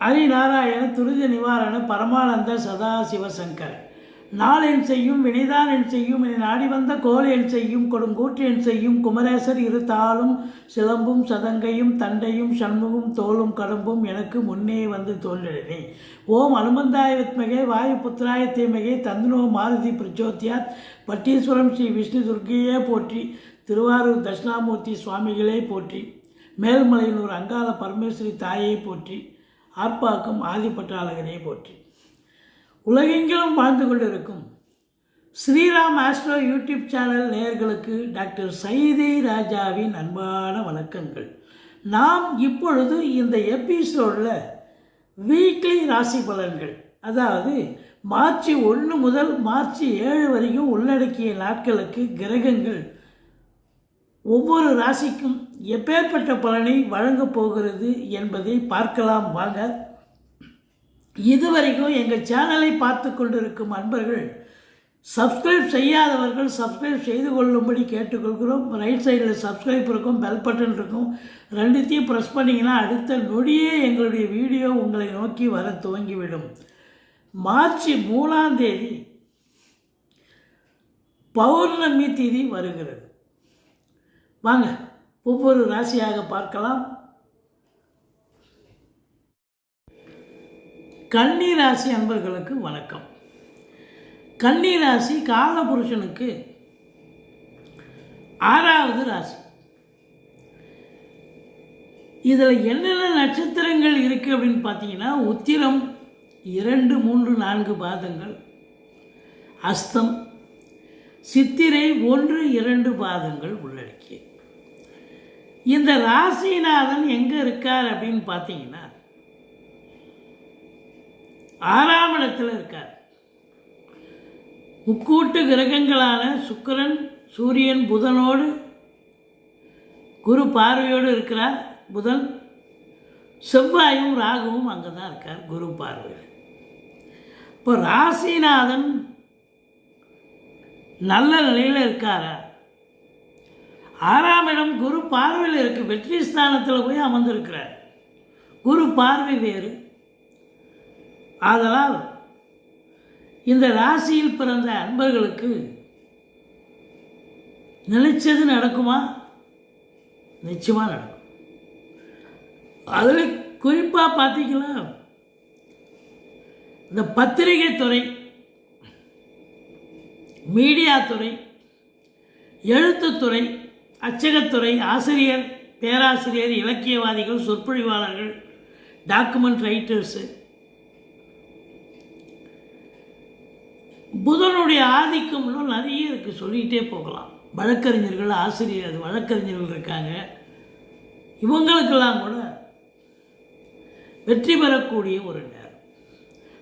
ஹரிநாராயண துரித நிவாரண பரமானந்த சதாசிவசங்கர நாளென் செய்யும் வினைதான் என் செய்யும் என நாடி வந்த கோல் என் செய்யும் கொடுங்கூற்று என் செய்யும் குமரேசர் இரு தாளும் சிலம்பும் சதங்கையும் தண்டையும் சண்முகும் தோளும் கடம்பும் எனக்கு முன்னே வந்து தோன்றினே. ஓம் அனுமந்தாய வித்மகே வாயு புத்திராய தீமகே தந்துனோ மாருதி பிரச்சோத்தியாத் பட்டீஸ்வரம் ஸ்ரீ விஷ்ணு துர்க்கையே போற்றி. திருவாரூர் தட்சிணாமூர்த்தி சுவாமிகளே போற்றி. மேல்மலையனூர் அங்காள பரமேஸ்வரி தாயை போற்றி. ஆர்ப்பாக்கும் ஆதிப்பட்டாளகனே போற்றி. உலகெங்கிலும் வாழ்ந்து கொண்டிருக்கும் ஸ்ரீராம் ஆஸ்ட்ரோ யூடியூப் சேனல் நேயர்களுக்கு டாக்டர் சைதை ராஜாவின் அன்பான வணக்கங்கள். நாம் இப்பொழுது இந்த எபிசோடில் வீக்லி ராசி பலன்கள், அதாவது மார்ச் 1 முதல் மார்ச் 7 வரைக்கும் உள்ளடக்கிய நாட்களுக்கு கிரகங்கள் ஒவ்வொரு ராசிக்கும் எப்பேற்பட்ட பலனை வழங்கப் போகிறது என்பதை பார்க்கலாம் வாங்க. இதுவரைக்கும் எங்கள் சேனலை பார்த்து கொண்டிருக்கும் அன்பர்கள் சப்ஸ்கிரைப் செய்யாதவர்கள் சப்ஸ்கிரைப் செய்து கொள்ளும்படி கேட்டுக்கொள்கிறோம். ரைட் சைடில் சப்ஸ்கிரைப் இருக்கும், பெல் பட்டன் இருக்கும், ரெண்டுத்தையும் ப்ரெஸ் பண்ணிங்கன்னா அடுத்த நொடியே எங்களுடைய வீடியோ உங்களை நோக்கி வர துவங்கிவிடும். மார்ச் 3ஆம் தேதி பௌர்ணமி திதி வருகிறது. வாங்க ஒவ்வொரு ராசியாக பார்க்கலாம். கன்னி ராசி அன்பர்களுக்கு வணக்கம். கன்னி ராசி காலபுருஷனுக்கு 6வது ராசி. இதில் என்னென்ன நட்சத்திரங்கள் இருக்குது அப்படின்னு பார்த்தீங்கன்னா, உத்திரம் 2, 3, 4 பாதங்கள், அஸ்தம், சித்திரை 1, 2 பாதங்கள் உள்ளடக்கிய இந்த ராசிநாதன் எங்கே இருக்கார் அப்படின்னு பார்த்தீங்கன்னா 6ஆம் இடத்தில் இருக்கார். முக்கூட்டு கிரகங்களான சுக்கிரன், சூரியன், புதனோடு குரு பார்வையோடு இருக்கிறார். புதன், செவ்வாயும் ராகுவும் அங்கே தான் இருக்கார் குரு பார்வையில். இப்போ ராசிநாதன் நல்ல நிலையில் இருக்காரா? 6ஆம் இடம் குரு பார்வையில் இருக்குது. வெற்றி ஸ்தானத்தில் போய் அமர்ந்திருக்கிறார். குரு பார்வை வேறு. ஆதலால் இந்த ராசியில் பிறந்த அன்பர்களுக்கு நினைச்சது நடக்குமா? நிச்சயமாக நடக்கும். அதில் குறிப்பாக பார்த்தீங்கன்னா, இந்த பத்திரிகை துறை, மீடியா துறை, எழுத்துத்துறை, அச்சகத்துறை, ஆசிரியர், பேராசிரியர், இலக்கியவாதிகள், சொற்பொழிவாளர்கள், டாக்குமெண்ட் ரைட்டர்ஸு, புதனுடைய ஆதிக்கம் இன்னும் நிறைய இருக்குது, சொல்லிகிட்டே போகலாம். வழக்கறிஞர்கள், ஆசிரியர் வழக்கறிஞர்கள் இருக்காங்க. இவங்களுக்கெல்லாம் கூட வெற்றி பெறக்கூடிய ஒரு நேரம்,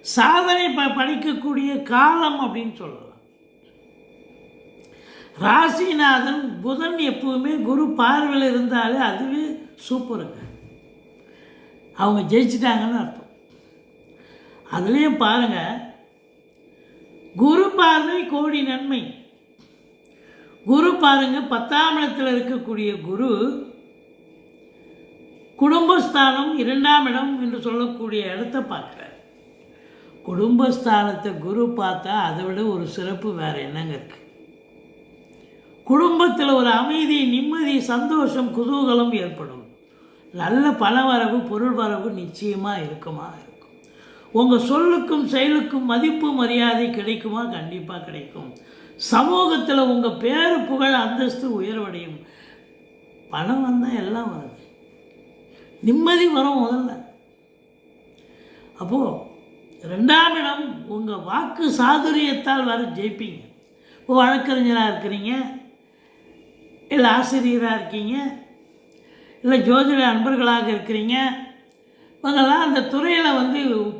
சாதனை படிக்கக்கூடிய காலம் அப்படின்னு சொல்லலாம். ராசிநாதன் புதன் எப்பவுமே குரு பார்வையில் இருந்தாலே அதுவே சூப்பருங்க. அவங்க ஜெயிச்சிட்டாங்கன்னு அர்த்தம். அதுலேயும் பாருங்கள், குரு பார்வை கோடி நன்மை. குரு பாருங்க, 10ஆம் இடத்தில் இருக்கக்கூடிய குரு குடும்பஸ்தானம் 2ஆம் இடம் என்று சொல்லக்கூடிய இடத்த பார்க்குறார். குடும்பஸ்தானத்தை குரு பார்த்தா அதை விட ஒரு சிறப்பு வேறு என்னங்க இருக்கு? குடும்பத்தில் ஒரு அமைதி, நிம்மதி, சந்தோஷம், குதூகலம் ஏற்படும். நல்ல பண வரவு, பொருள் வரவு நிச்சயமாக இருக்குமா? உங்கள் சொல்லுக்கும் செயலுக்கும் மதிப்பு மரியாதை கிடைக்குமா? கண்டிப்பாக கிடைக்கும். சமூகத்தில் உங்கள் பேரு புகழ் அந்தஸ்து உயர்வடையும். பணம் வந்தால் எல்லாம் வருது, நிம்மதி வரும் முதல்ல. அப்போது 2ஆம் இடம் உங்கள் வாக்கு சாதுரியத்தால் வர ஜெயிப்பீங்க. இப்போ வழக்கறிஞராக இருக்கிறீங்க, இல்லை ஆசிரியராக இருக்கீங்க, இல்லை ஜோதிட அன்பர்களாக இருக்கிறீங்க, இவங்கெல்லாம் அந்த துறையில்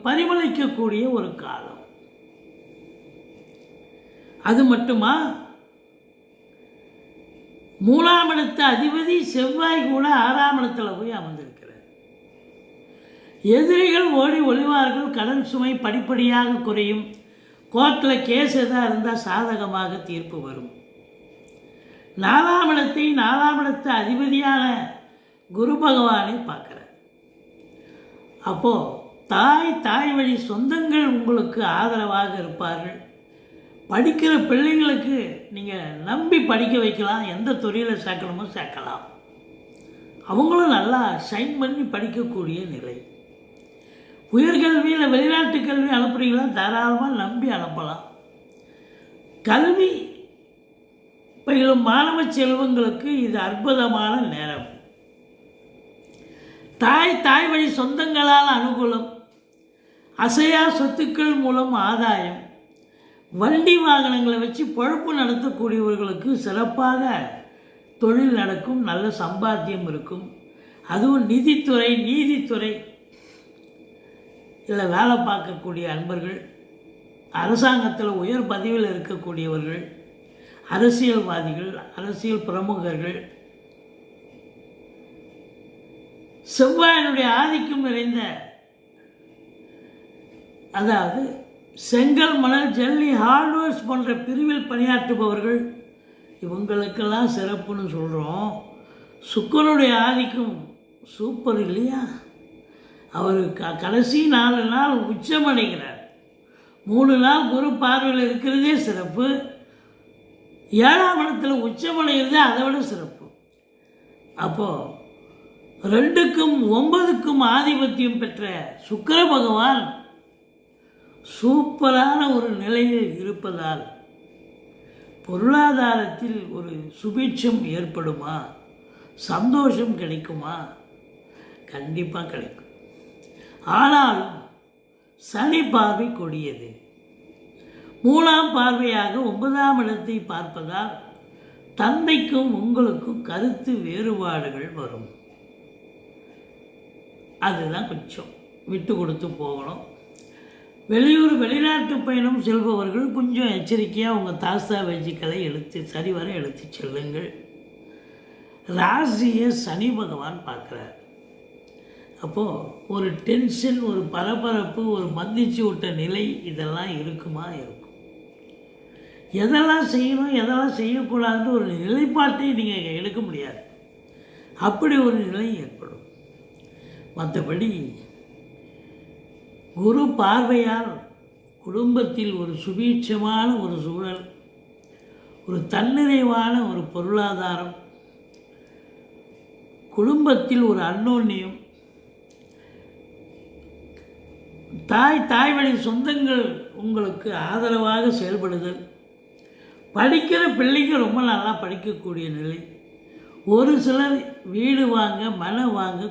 பரிமளிக்கக்கூடிய ஒரு காலம். அது மட்டுமா, 3ஆம் இடத்து அதிபதி செவ்வாய் கூட 6ஆம் இடத்துல போய் அமர்ந்திருக்கிறார். எதிரிகள் ஓடி ஒளிவார்கள். கடன் சுமை படிப்படியாக குறையும். கோர்ட்டில் கேஸ் எதாக இருந்தால் சாதகமாக தீர்ப்பு வரும். 4ஆம் இடத்தை 4ஆம் இடத்து அதிபதியான குரு பகவானை பார்க்குறார். அப்போது தாய் வழி சொந்தங்கள் உங்களுக்கு ஆதரவாக இருப்பார்கள். படிக்கிற பிள்ளைங்களுக்கு நீங்கள் நம்பி படிக்க வைக்கலாம். எந்த துறையில் சேர்க்கணுமோ சேர்க்கலாம். அவங்களும் நல்லா ஷைன் பண்ணி படிக்கக்கூடிய நிலை. உயர்கல்வியில் வெளிநாட்டு கல்வி அனுப்புறீங்களா, தாராளமாக நம்பி அனுப்பலாம். கல்வி பயிலும் மாணவ செல்வங்களுக்கு இது அற்புதமான நேரம். தாய் வழி சொந்தங்களால் அனுகூலம். அசையா சொத்துக்கள் மூலம் ஆதாயம். வண்டி வாகனங்களை வச்சு பொழப்பு நடத்தக்கூடியவர்களுக்கு சிறப்பாக தொழில் நடக்கும். நல்ல சம்பாத்தியம் இருக்கும். அதுவும் நிதித்துறை, நீதித்துறை இதில் வேலை பார்க்கக்கூடிய அன்பர்கள், அரசாங்கத்தில் உயர் பதவியில் இருக்கக்கூடியவர்கள், அரசியல்வாதிகள், அரசியல் பிரமுகர்கள், செவ்வாயினுடைய ஆதிக்கம் நிறைந்த, அதாவது செங்கல், மணல், ஜல்லி, ஹார்ட்வேர்ஸ் போன்ற பிரிவில் பணியாற்றுபவர்கள், இவங்களுக்கெல்லாம் சிறப்புன்னு சொல்கிறோம். சுக்கிரனுடைய ஆதிக்கம் சூப்பர் இல்லையா? அவர் கடைசி 4 நாள் உச்சமடைகிறார். 3 நாள் குரு பார்வையில் இருக்கிறதே சிறப்பு. 7ஆம் இடத்துல உச்சமடைகிறதே அதை விட சிறப்பு. அப்போது 2க்கும் 9க்கும் ஆதிபத்தியம் பெற்ற சுக்கிர பகவான் சூப்பரான ஒரு நிலையில் இருப்பதால் பொருளாதாரத்தில் ஒரு சுபீட்சம் ஏற்படுமா? சந்தோஷம் கிடைக்குமா? கண்டிப்பாக கிடைக்கும். ஆனாலும் சனி பார்வை கொடியது. 3ஆம் பார்வையாக 9ஆம் இடத்தை பார்ப்பதால் தந்தைக்கும் உங்களுக்கும் கருத்து வேறுபாடுகள் வரும். அதுதான் கொஞ்சம் விட்டு கொடுத்து போகணும். வெளியூர் வெளிநாட்டு பயணம் செல்பவர்கள் கொஞ்சம் எச்சரிக்கையாக உங்கள் தாஸ்தாவேஜிக்களை சரிவர எடுத்து செல்லுங்கள். ராசியை சனி பகவான் பார்க்குறார். அப்போது ஒரு டென்ஷன், ஒரு பரபரப்பு, ஒரு மந்திச்சு விட்ட நிலை இதெல்லாம் இருக்குமா? இருக்கும். எதெல்லாம் செய்யணும், எதெல்லாம் செய்யக்கூடாதுன்னு ஒரு நிலைப்பாட்டை நீங்கள் எடுக்க முடியாது. அப்படி ஒரு நிலை ஏற்படும். மற்றபடி குரு பார்வையால் குடும்பத்தில் ஒரு சுபீட்சமான ஒரு சூழல், ஒரு தன்னிறைவான ஒரு பொருளாதாரம், குடும்பத்தில் ஒரு அன்னோன்யம், தாய் வழி சொந்தங்கள் உங்களுக்கு ஆதரவாக செயல்படுதல், படிக்கிற பிள்ளைங்க ரொம்ப நல்லா படிக்கக்கூடிய நிலை. ஒரு சிலர் வீடு வாங்க, மனை வாங்க,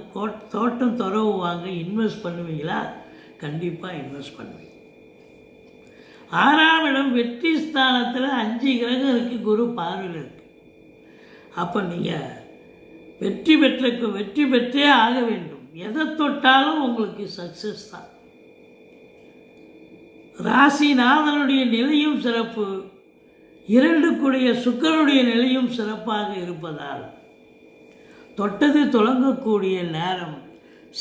தோட்டம் துறவு வாங்க இன்வெஸ்ட் பண்ணுவீங்களா? கண்டிப்பாக இன்வெஸ்ட் பண்ணுவீங்க. 6ஆம் இடம் வெற்றி ஸ்தானத்தில் 5 கிரகம் இருக்குது, குரு பார்வையில் இருக்குது. அப்போ நீங்கள் வெற்றி பெற்றே ஆக வேண்டும். எதை தொட்டாலும் உங்களுக்கு சக்ஸஸ் தான். ராசிநாதனுடைய நிலையும் சிறப்பு, 2 சுக்கிரனுடைய நிலையும் சிறப்பாக இருப்பதால் தொட்டது தொடங்கக்கூடிய நேரம்.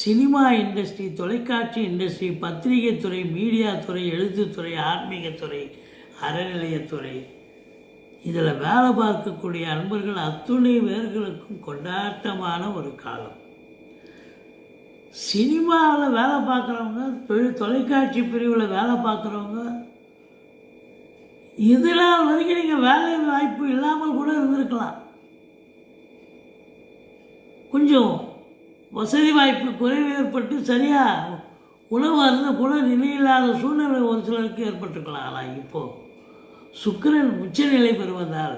சினிமா இண்டஸ்ட்ரி, தொலைக்காட்சி இண்டஸ்ட்ரி, பத்திரிகை துறை, மீடியா துறை, எழுத்துத்துறை, ஆன்மீகத்துறை, அறநிலையத்துறை இதில் வேலை பார்க்கக்கூடிய அன்பர்கள் அத்துணை பேர்களுக்கும் கொண்டாட்டமான ஒரு காலம். சினிமாவில் வேலை பார்க்குறவங்க, தொலைக்காட்சி பிரிவில் வேலை பார்க்குறவங்க, இதனால் வரைக்கும் நீங்கள் வேலை வாய்ப்பு இல்லாமல் கூட இருந்திருக்கலாம். கொஞ்சம் வசதி வாய்ப்பு குறைவு ஏற்பட்டு சரியாக உணவு அருந்த கூட நிலையில்லாத சூழ்நிலை ஒரு சிலருக்கு ஏற்பட்டுருக்கலாம். ஆனால் இப்போது சுக்கிரன் உச்சநிலை பெறுவதால்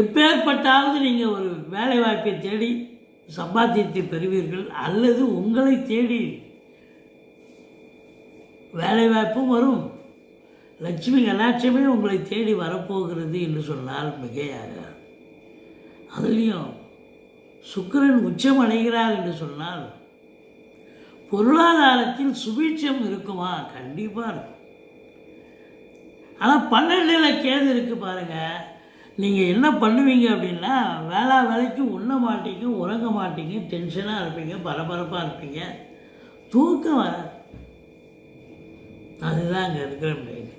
எப்பேற்பட்டாவது நீங்கள் ஒரு வேலை வாய்ப்பை தேடி சம்பாத்தியத்தை பெறுவீர்கள். அல்லது உங்களை தேடி வேலை வாய்ப்பும் வரும். லட்சுமி கலாட்சமே உங்களை தேடி வரப்போகிறது என்று சொன்னால் மிகையாக. அதுலேயும் சுக்கிரன் உச்சம் அடைகிறார் என்று சொன்னால் பொருளாதாரத்தில் சுபீட்சம் இருக்குமா? கண்டிப்பாக இருக்கும். ஆனால் 12 கேது இருக்குது பாருங்கள். நீங்கள் என்ன பண்ணுவீங்க அப்படின்னா, வேலைக்கு உண்ண மாட்டீங்க, உறங்க மாட்டீங்க, டென்ஷனாக இருப்பீங்க, பரபரப்பாக இருப்பீங்க, தூக்கம் வராது. அதுதான் அங்கே இருக்கிற மெயின்.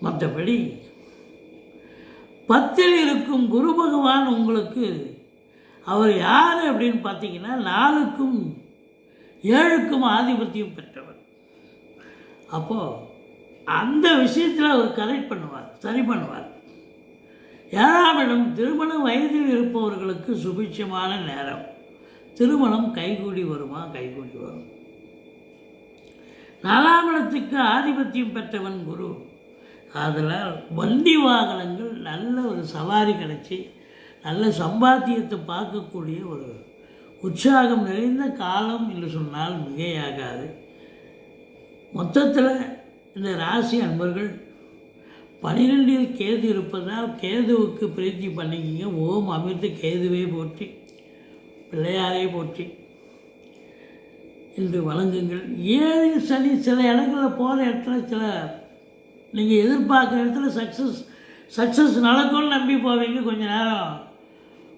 மற்றபடி 10ல் இருக்கும் குரு பகவான் உங்களுக்கு அவர் யார் அப்படின்னு பார்த்தீங்கன்னா 4க்கும் ஏழுக்கும் ஆதிபத்தியம் பெற்றவர். அப்போது அந்த விஷயத்தில் அவர் கரெக்ட் பண்ணுவார், சரி பண்ணுவார். 7ஆம் இடம் திருமண வயதில் இருப்பவர்களுக்கு சுபிட்சமான நேரம். திருமணம் கைகூடி வருமா? கைகூடி வரும். 4ஆம் இடத்துக்கு ஆதிபத்தியம் பெற்றவன் குரு. அதனால் வண்டி வாகனங்கள் நல்ல ஒரு சவாரி கிடச்சி நல்ல சம்பாத்தியத்தை பார்க்கக்கூடிய ஒரு உற்சாகம் நிறைந்த காலம் என்று சொன்னால் மிகையாகாது. மொத்தத்தில் இந்த ராசி அன்பர்கள் 12இல் கேது இருப்பதால் கேதுவுக்கு பிரீத்தி பண்ணிக்கிங்க. ஓம் அமிர்த கேதுவே போற்றி, பிள்ளையாரை போற்றி என்று வழங்குங்கள். 7இல் சனி சில இடங்களில் போகிற இடத்துல சில நீங்கள் எதிர்பார்க்குற இடத்துல சக்ஸஸ் நடக்கும்னு நம்பி போவீங்க. கொஞ்சம் நேரம்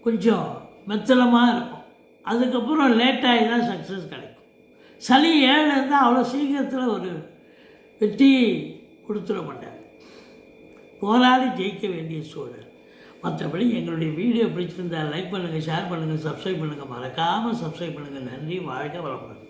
கொஞ்சம் மெத்தலமாக இருக்கும். அதுக்கப்புறம் லேட்டாகி தான் சக்ஸஸ் கிடைக்கும். சனி 7 இருந்தால் அவ்வளோ சீக்கிரத்தில் ஒரு வெற்றி கொடுத்துட மாட்டார். போராடி ஜெயிக்க வேண்டிய சூழல். மற்றபடி எங்களுடைய வீடியோ பிடிச்சிருந்தால் லைக் பண்ணுங்கள், ஷேர் பண்ணுங்கள், சப்ஸ்கிரைப் பண்ணுங்கள். மறக்காமல் சப்ஸ்கிரைப் பண்ணுங்கள். நன்றி. வாழ்க வளமுடன்.